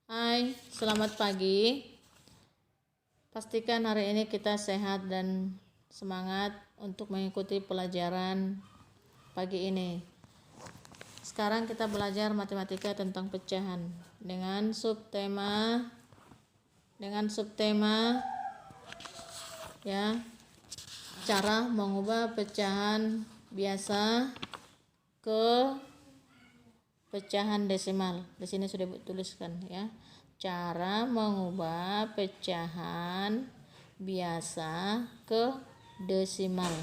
Hai, selamat pagi. Pastikan hari ini kita sehat dan semangat untuk mengikuti pelajaran pagi ini. Sekarang kita belajar matematika tentang pecahan dengan subtema ya, cara mengubah pecahan biasa ke pecahan desimal. Di sini sudah tuliskan ya. Cara mengubah pecahan biasa ke desimal.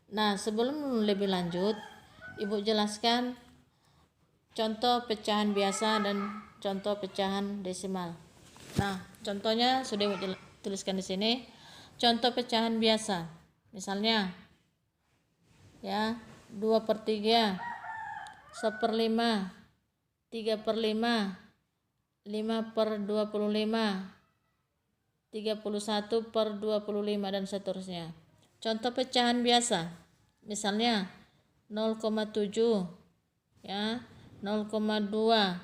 Nah, sebelum lebih lanjut, Ibu jelaskan contoh pecahan biasa dan contoh pecahan desimal. Nah, contohnya sudah Ibu tuliskan di sini. Contoh pecahan biasa. Misalnya ya, 2/3, 1/5, 3/5, 5/25, 31/25 dan seterusnya. Contoh pecahan biasa, misalnya 0,7 ya, 0,2,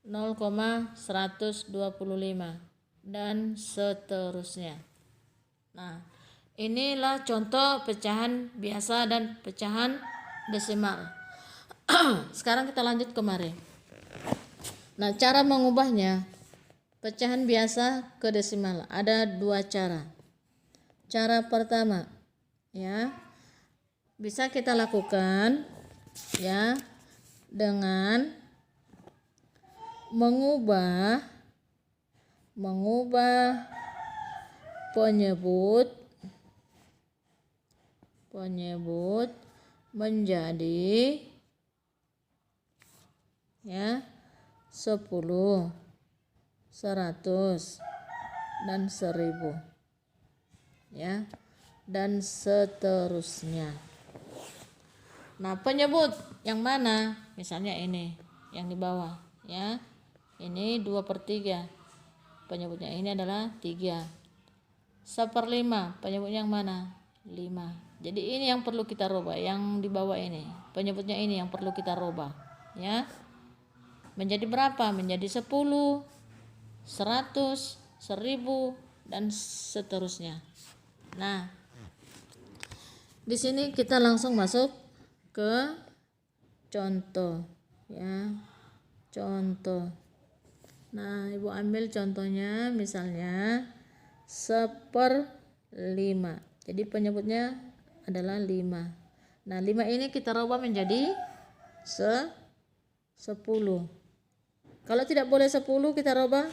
0,125 dan seterusnya. Nah, inilah contoh pecahan biasa dan pecahan desimal. Sekarang kita lanjut kemarin. Nah, cara mengubahnya pecahan biasa ke desimal ada dua cara. Cara pertama ya, bisa kita lakukan ya dengan mengubah penyebut menjadi ya 10, 100 dan 1000 ya, dan seterusnya. Nah, penyebut yang mana? Misalnya ini yang di bawah ya, ini 2/3, penyebutnya ini adalah 3. 1/5, penyebutnya yang mana? 5. Jadi ini yang perlu kita rubah, yang di bawah ini penyebutnya ini yang perlu kita rubah ya. Menjadi berapa? Menjadi 10, 100, 1000 dan seterusnya. Nah, di sini kita langsung masuk ke contoh ya. Contoh. Nah, Ibu ambil contohnya misalnya 1/5. Jadi penyebutnya adalah 5. Nah, 5 ini kita rubah menjadi 10. Kalau tidak boleh 10 kita rubah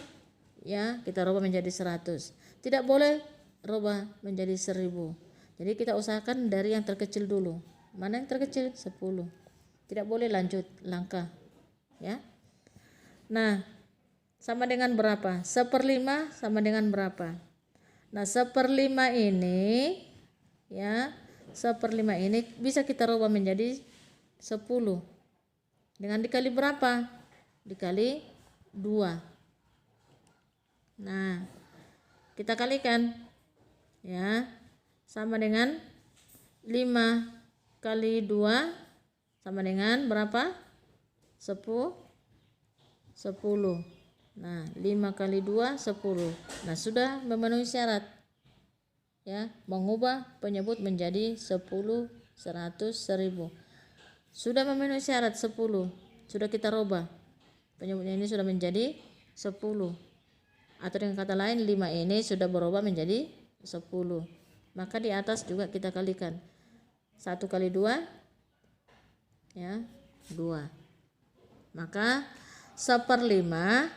ya, kita rubah menjadi 100. Tidak boleh rubah menjadi 1000. Jadi kita usahakan dari yang terkecil dulu. Mana yang terkecil? 10. Tidak boleh lanjut langkah ya. Nah, sama dengan berapa? 1/5 sama dengan berapa? Nah, 1/5 ini ya, 1/5 ini bisa kita rubah menjadi 10. Dengan dikali berapa? Dikali 2. Nah, kita kalikan ya, sama dengan 5 kali 2 sama dengan berapa? 10. Nah, 5 kali 2 10. Nah, sudah memenuhi syarat ya, mengubah penyebut menjadi 10, 100, 1000. Sudah memenuhi syarat 10. Sudah kita rubah. Penyebutnya ini sudah menjadi 10. Atau dengan kata lain 5 ini sudah berubah menjadi 10. Maka di atas juga kita kalikan. 1 kali 2 ya, 2. Maka 1/5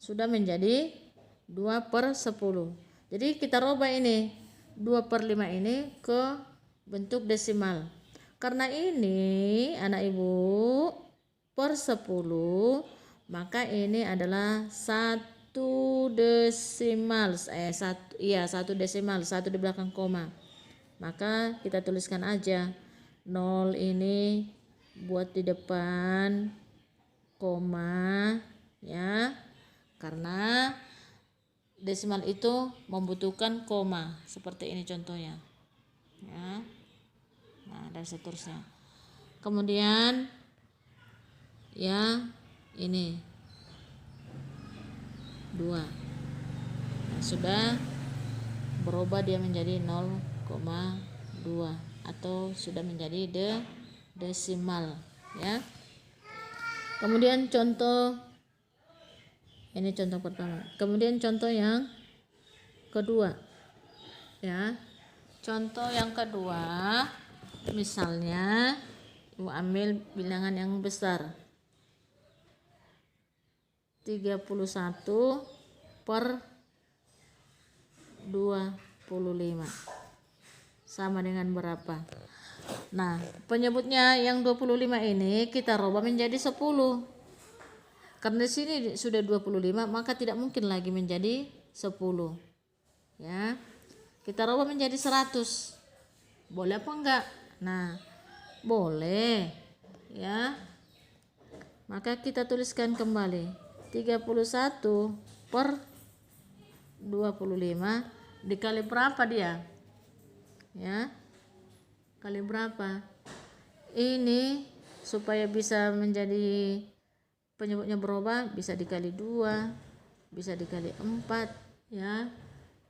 sudah menjadi 2/10. Jadi kita rubah ini 2/5 ini ke bentuk desimal. Karena ini anak ibu per 10, maka ini adalah 1 desimal. 1 desimal, 1 di belakang koma. Maka kita tuliskan aja 0 ini buat di depan koma ya, karena desimal itu membutuhkan koma seperti ini contohnya ya. Nah, dan seterusnya. Kemudian ya, ini Nah, sudah berubah dia menjadi 0,2 atau sudah menjadi desimal ya. Kemudian contoh ini contoh pertama. Kemudian contoh yang kedua ya. Contoh yang kedua, misalnya Ibu ambil bilangan yang besar 31 per 25 sama dengan berapa? Nah, penyebutnya yang 25 ini kita rubah menjadi 10. Karena di sini sudah 25, maka tidak mungkin lagi menjadi 10. Ya. Kita rubah menjadi 100. Boleh apa enggak? Nah, boleh. Ya. Maka kita tuliskan kembali 31 per 25 dikali berapa dia? Ya. Kali berapa? Ini supaya bisa menjadi penyebutnya berubah bisa dikali 2, bisa dikali 4 ya,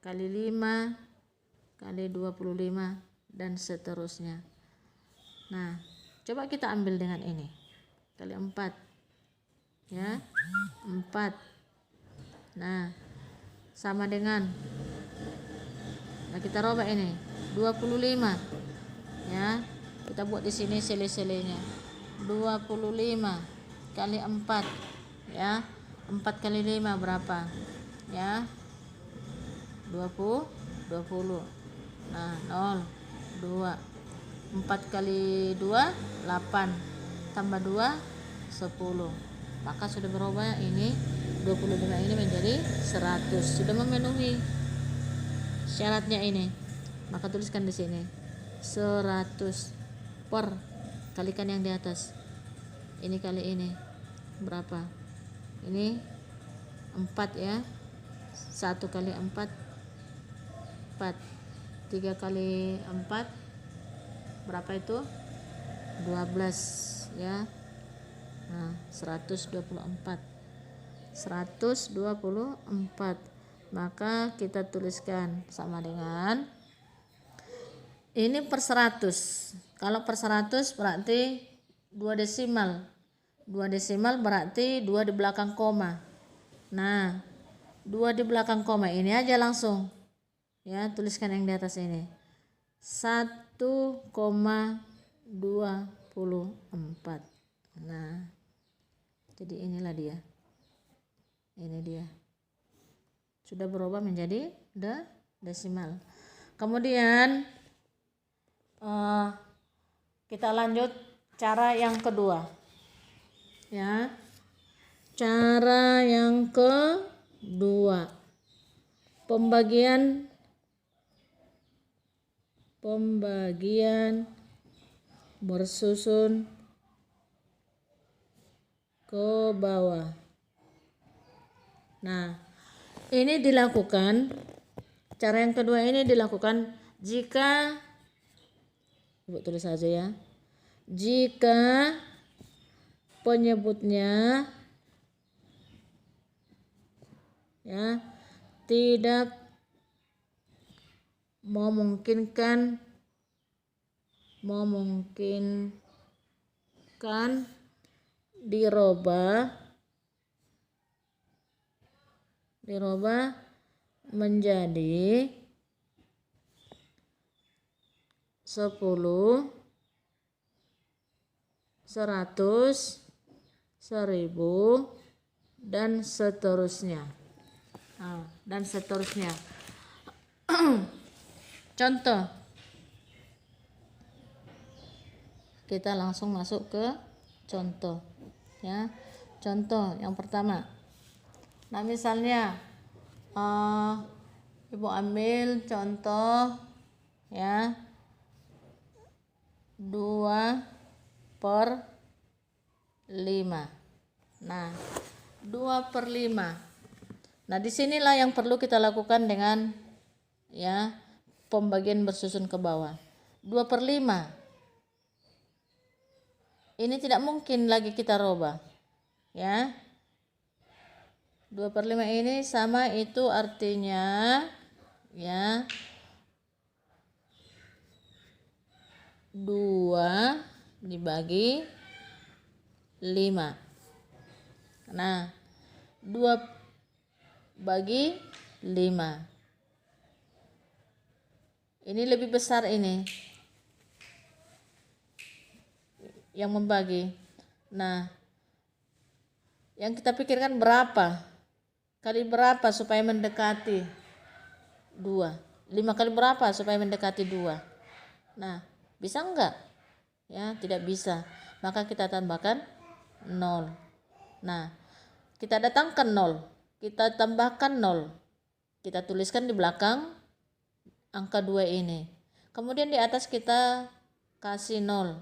kali 5, kali 25 dan seterusnya. Nah, coba kita ambil dengan ini. Kali 4. Ya. 4. Nah, sama dengan kita rubah ini 25. Ya. Kita buat di sini sele-selenya. 25 kali 4 ya. 4 kali 5 berapa? Ya. 20. Nah, 0 2. 4 kali 2 8 tambah 2 10. Maka sudah berubah ini 25 ini menjadi 100. Sudah memenuhi syaratnya ini. Maka tuliskan di sini 100 per, kalikan yang di atas. Ini kali ini berapa? Ini 4 ya. 1 kali 4 4. 3 kali 4 berapa itu? 12 ya. Nah, 124. Maka kita tuliskan sama dengan ini per 100. Kalau per 100 berarti 2 desimal. 2 desimal berarti 2 di belakang koma. Nah, 2 di belakang koma ini aja langsung. Ya, tuliskan yang di atas ini. 1,24. Nah, jadi inilah dia. Ini dia. Sudah berubah menjadi desimal. Kemudian kita lanjut cara yang kedua. Ya. Cara yang kedua. Pembagian bersusun ke bawah. Nah, ini dilakukan, cara yang kedua ini dilakukan jika, Ibu tulis saja ya, jika penyebutnya ya tidak memungkinkan dirubah menjadi 10, 100, 1000 dan seterusnya. Contoh, kita langsung masuk ke contoh ya. Contoh yang pertama. Nah, misalnya Ibu ambil contoh ya 2 per 5. Nah, 2 per 5. Nah, disinilah yang perlu kita lakukan dengan ya pembagian bersusun ke bawah. 2 per 5. Ini tidak mungkin lagi kita rubah. Ya. 2 2/5 ini sama, itu artinya ya 2 dibagi 5. Nah, 2 bagi 5. Ini lebih besar ini yang membagi. Nah, yang kita pikirkan berapa kali berapa supaya mendekati 2. 5 kali berapa supaya mendekati 2. Nah, bisa enggak? Ya, tidak bisa. Maka kita tambahkan 0. Nah, kita datangkan 0. Kita tambahkan 0. Kita tuliskan di belakang angka 2 ini. Kemudian di atas kita kasih 0.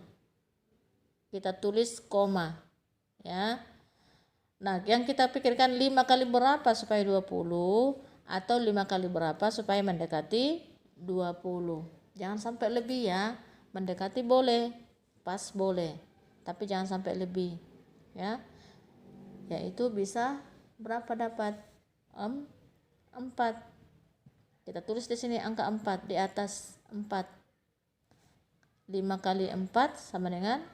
Kita tulis koma. Ya. Nah, yang kita pikirkan 5 kali berapa supaya 20 atau 5 kali berapa supaya mendekati 20. Jangan sampai lebih ya. Mendekati boleh, pas boleh, tapi jangan sampai lebih. Ya. Yaitu bisa berapa dapat? 4. Kita tulis di sini angka 4 di atas 4. 5 kali 4 sama dengan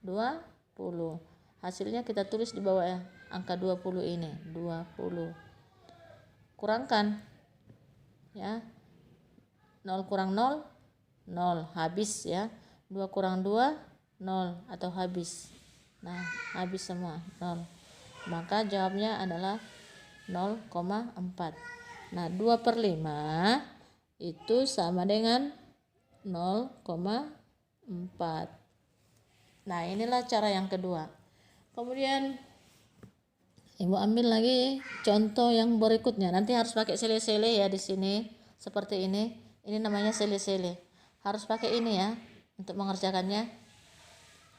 20. Hasilnya kita tulis di bawah ya, angka 20 ini, 20. Kurangkan ya. 0 kurang 0, 0, habis ya. 2 kurang 2, 0 atau habis. Nah, habis semua, 0. Maka jawabnya adalah 0,4. Nah, 2/5 itu sama dengan 0,4. Nah, inilah cara yang kedua. Kemudian Ibu ambil lagi contoh yang berikutnya. Nanti harus pakai sele-sele ya di sini seperti ini. Ini namanya sele-sele. Harus pakai ini ya untuk mengerjakannya.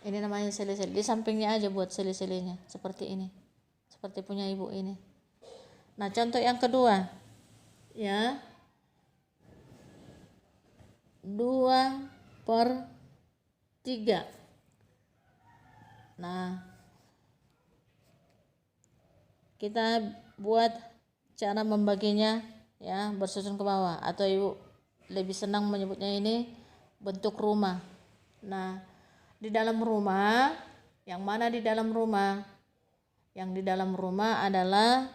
Ini namanya sele-sele. Di sampingnya aja buat sele-selenya seperti ini. Seperti punya Ibu ini. Nah, contoh yang kedua. Ya. 2/3. Nah, kita buat cara membaginya ya, bersusun ke bawah, atau Ibu lebih senang menyebutnya ini bentuk rumah. Nah, di dalam rumah, yang mana di dalam rumah? Yang di dalam rumah adalah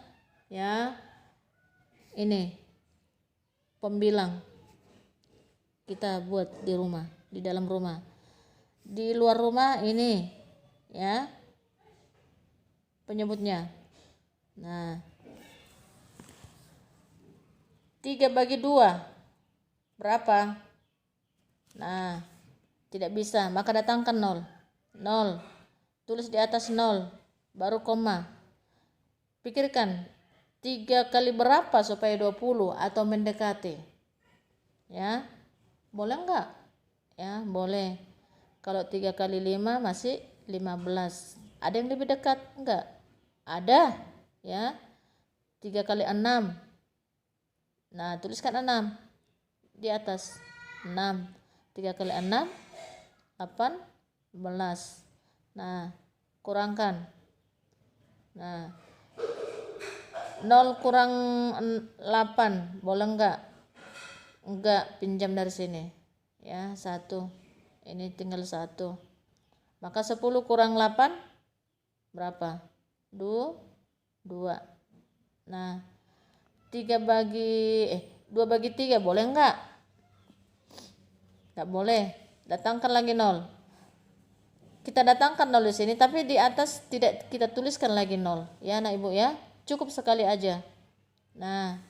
ya ini pembilang. Kita buat di rumah, di dalam rumah. Di luar rumah ini ya penyebutnya. Nah, 3 bagi 2 berapa? Nah, tidak bisa, maka datangkan 0. 0. Tulis di atas 0, baru koma. Pikirkan 3 kali berapa supaya 20 atau mendekati. Ya. Boleh enggak? Ya, boleh. Kalau 3 kali 5 masih 15. Ada yang lebih dekat enggak? Ada. Ya, 3 kali 6. Nah, tuliskan 6 di atas. 6. 3 kali 6 18. Nah, kurangkan. Nah, 0 kurang 8 boleh enggak? Enggak, pinjam dari sini. Ya, 1. Ini tinggal 1. Maka 10 kurang 8 berapa? 2. Nah, 2 bagi 3 boleh enggak? Enggak boleh. Datangkan lagi 0. Kita datangkan 0 di sini, tapi di atas tidak kita tuliskan lagi 0. Ya, anak Ibu ya. Cukup sekali aja. Nah,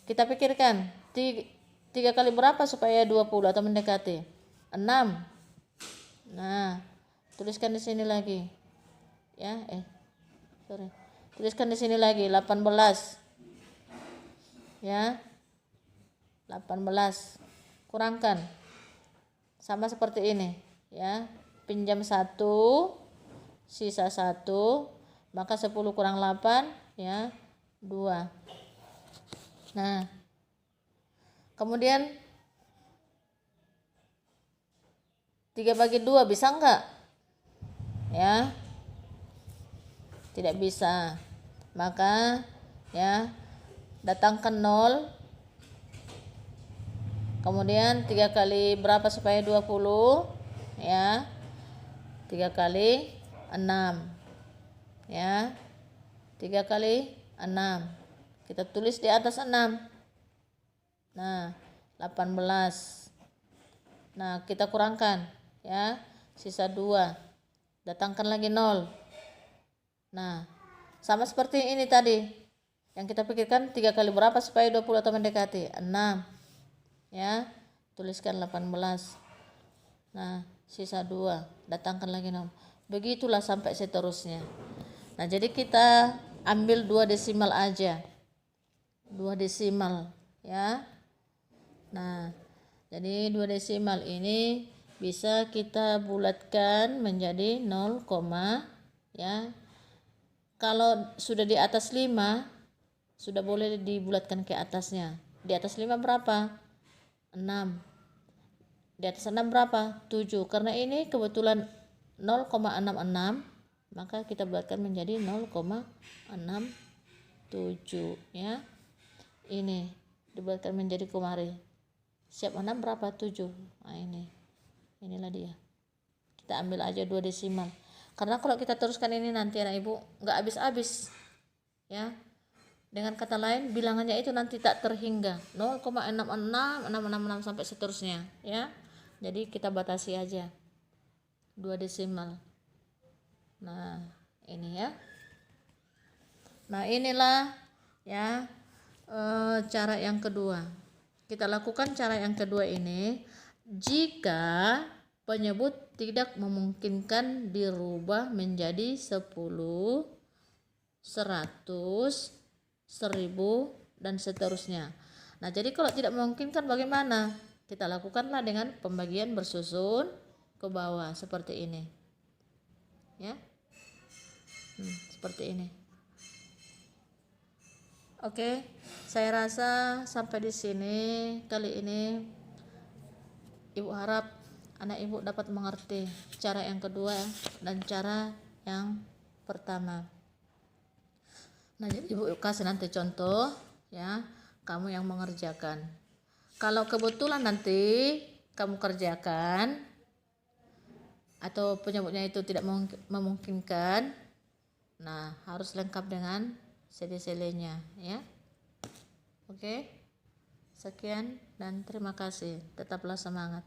kita pikirkan 3 kali berapa supaya 20 atau mendekati? 6. Nah, tuliskan di sini lagi. Ya, tuliskan di sini lagi 18. Ya. 18. Kurangkan. Sama seperti ini, ya. Pinjam 1, sisa 1, maka 10 kurang 8 ya 2. Nah, kemudian 3 bagi 2 bisa enggak? Ya. Tidak bisa. maka ya datangkan 0, kemudian 3 kali berapa supaya 20 ya, 3 kali 6 ya, 3 kali 6 kita tulis di atas 6. Nah 18. Nah kita kurangkan ya, sisa 2, datangkan lagi 0. Nah sama seperti ini tadi yang kita pikirkan, 3 kali berapa supaya 20 atau mendekati 6 ya, tuliskan 18. Nah sisa 2, datangkan lagi 0. Begitulah sampai seterusnya. Nah jadi kita ambil 2 desimal aja, 2 desimal ya. Nah jadi 2 desimal ini bisa kita bulatkan menjadi 0, ya. Kalau sudah di atas 5 sudah boleh dibulatkan ke atasnya. Di atas 5 berapa? 6. Di atas 6 berapa? 7. Karena ini kebetulan 0,66, maka kita bulatkan menjadi 0,67 ya. Ini dibulatkan menjadi kumari. Siap 6 berapa? 7. Nah inilah dia. Kita ambil aja 2 desimal. Karena kalau kita teruskan ini nanti anak ibu nggak habis-habis ya. Dengan kata lain bilangannya itu nanti tak terhingga, 0,66 sampai seterusnya ya. Jadi kita batasi aja 2 desimal. Nah ini ya. Nah inilah ya cara yang kedua. Kita lakukan cara yang kedua ini jika penyebut tidak memungkinkan dirubah menjadi 10, 100, 1000 dan seterusnya. Nah jadi kalau tidak memungkinkan bagaimana? Kita lakukanlah dengan pembagian bersusun ke bawah seperti ini ya. Seperti ini. Oke, saya rasa sampai di sini kali ini. Ibu harap anak ibu dapat mengerti cara yang kedua dan cara yang pertama. Nah jadi ibu kasih nanti contoh ya, kamu yang mengerjakan. Kalau kebetulan nanti kamu kerjakan atau penyebutnya itu tidak memungkinkan, nah harus lengkap dengan CD-CD-nya ya. Oke, sekian dan terima kasih. Tetaplah semangat.